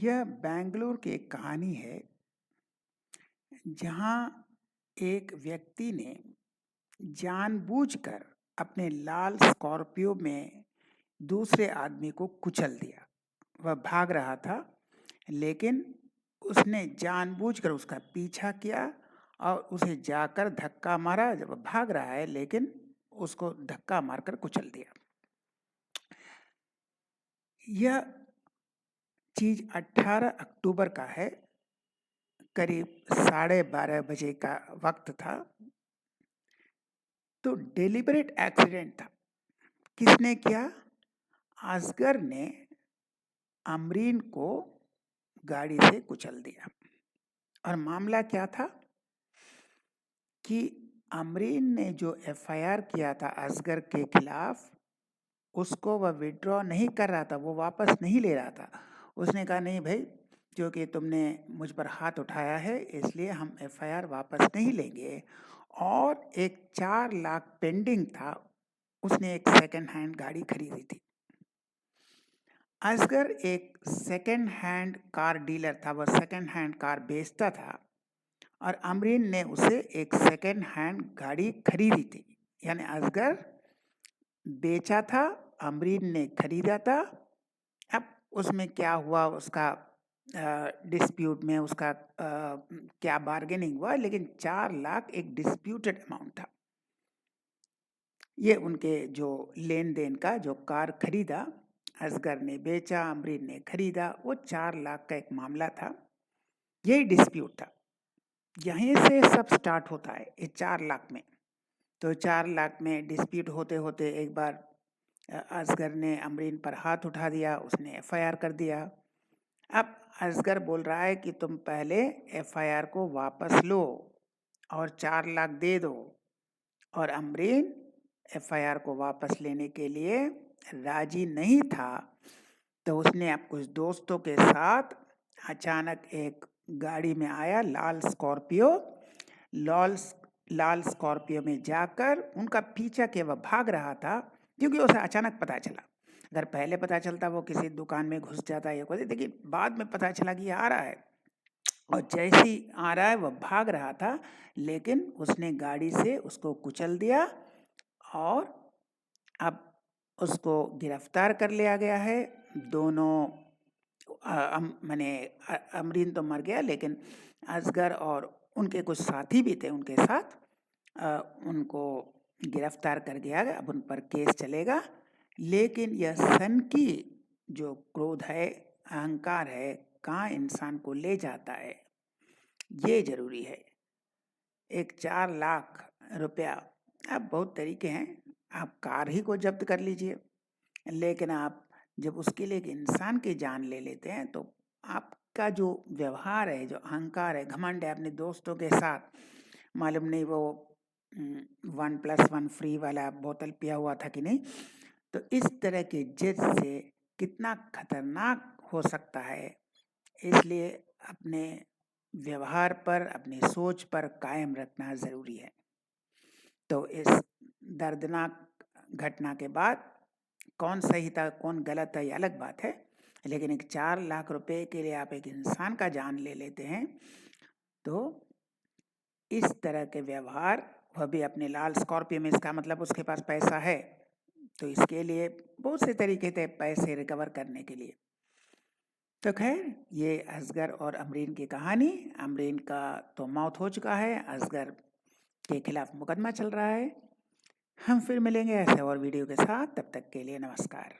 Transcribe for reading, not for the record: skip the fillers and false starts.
यह बेंगलुरु की एक कहानी है जहाँ एक व्यक्ति ने जानबूझकर अपने लाल स्कॉर्पियो में दूसरे आदमी को कुचल दिया। वह भाग रहा था, लेकिन उसने जानबूझकर उसका पीछा किया और उसे जाकर धक्का मारा। जब वह भाग रहा है, लेकिन उसको धक्का मारकर कुचल दिया। यह चीज़ 18 अक्टूबर का है। करीब 12:30 बजे का वक्त था। तो डेलिबरेट एक्सीडेंट था। किसने किया? असगर ने अमरीन को गाड़ी से कुचल दिया। और मामला क्या था कि अमरीन ने जो एफआईआर किया था असगर के खिलाफ, उसको वह विड्रॉ नहीं कर रहा था, वो वापस नहीं ले रहा था। उसने कहा, नहीं भाई, क्योंकि तुमने मुझ पर हाथ उठाया है, इसलिए हम एफआईआर वापस नहीं लेंगे। और एक 4 लाख पेंडिंग था। उसने एक सेकंड हैंड गाड़ी खरीदी थी। असगर एक सेकंड हैंड कार डीलर था, वह सेकंड हैंड कार बेचता था। और अमरीन ने उसे एक सेकंड हैंड गाड़ी खरीदी थी। यानी असगर बेचा था, अमरीन ने खरीदा था। अब उसमें क्या हुआ, उसका डिस्प्यूट में उसका क्या बार्गेनिंग हुआ, लेकिन 4 लाख एक डिस्प्यूटेड अमाउंट था। ये उनके जो लेन देन का, जो कार खरीदा, असगर ने बेचा, अमरीन ने खरीदा, वो 4 लाख का एक मामला था। यही डिस्प्यूट था। यहीं से सब स्टार्ट होता है, ये 4 लाख में। तो 4 लाख में डिस्प्यूट होते होते एक बार असगर ने अमरीन पर हाथ उठा दिया, उसने एफआईआर कर दिया। अब असगर बोल रहा है कि तुम पहले एफआईआर को वापस लो और 4 लाख दे दो। और अमरीन एफआईआर को वापस लेने के लिए राजी नहीं था। तो उसने अब कुछ दोस्तों के साथ अचानक एक गाड़ी में आया, लाल स्कॉर्पियो। लाल स्कॉर्पियो में जाकर उनका पीछा किया। वह भाग रहा था, क्योंकि उसे अचानक पता चला। अगर पहले पता चलता वो किसी दुकान में घुस जाता या कुछ, लेकिन बाद में पता चला कि ये आ रहा है। और जैसे ही आ रहा है, वह भाग रहा था, लेकिन उसने गाड़ी से उसको कुचल दिया और अब उसको गिरफ्तार कर लिया गया है। दोनों अमरीन तो मर गया, लेकिन असगर और उनके कुछ साथी भी थे उनके साथ, उनको गिरफ्तार कर गया गया। अब उन पर केस चलेगा। लेकिन यह सन की जो क्रोध है, अहंकार है, कहाँ इंसान को ले जाता है, ये जरूरी है। एक 4 लाख रुपया, अब बहुत तरीके हैं। आप कार ही को जब्त कर लीजिए, लेकिन आप जब उसके लिए एक इंसान की जान ले लेते हैं, तो आपका जो व्यवहार है, जो अहंकार है, घमंड है अपने दोस्तों के साथ, मालूम नहीं वो 1+1 फ्री वाला बोतल पिया हुआ था कि नहीं। तो इस तरह के जिद से कितना खतरनाक हो सकता है। इसलिए अपने व्यवहार पर, अपनी सोच पर कायम रखना ज़रूरी है। तो इस दर्दनाक घटना के बाद कौन सही था कौन गलत है, ये अलग बात है। लेकिन एक 4 लाख रुपए के लिए आप एक इंसान का जान ले लेते हैं, तो इस तरह के व्यवहार, वह भी अपने लाल स्कॉर्पियो में, इसका मतलब उसके पास पैसा है। तो इसके लिए बहुत से तरीके थे पैसे रिकवर करने के लिए। तो खैर, ये असगर और अमरीन की कहानी। अमरीन का तो मौत हो चुका है, असगर के खिलाफ मुकदमा चल रहा है। हम फिर मिलेंगे ऐसे और वीडियो के साथ। तब तक के लिए नमस्कार।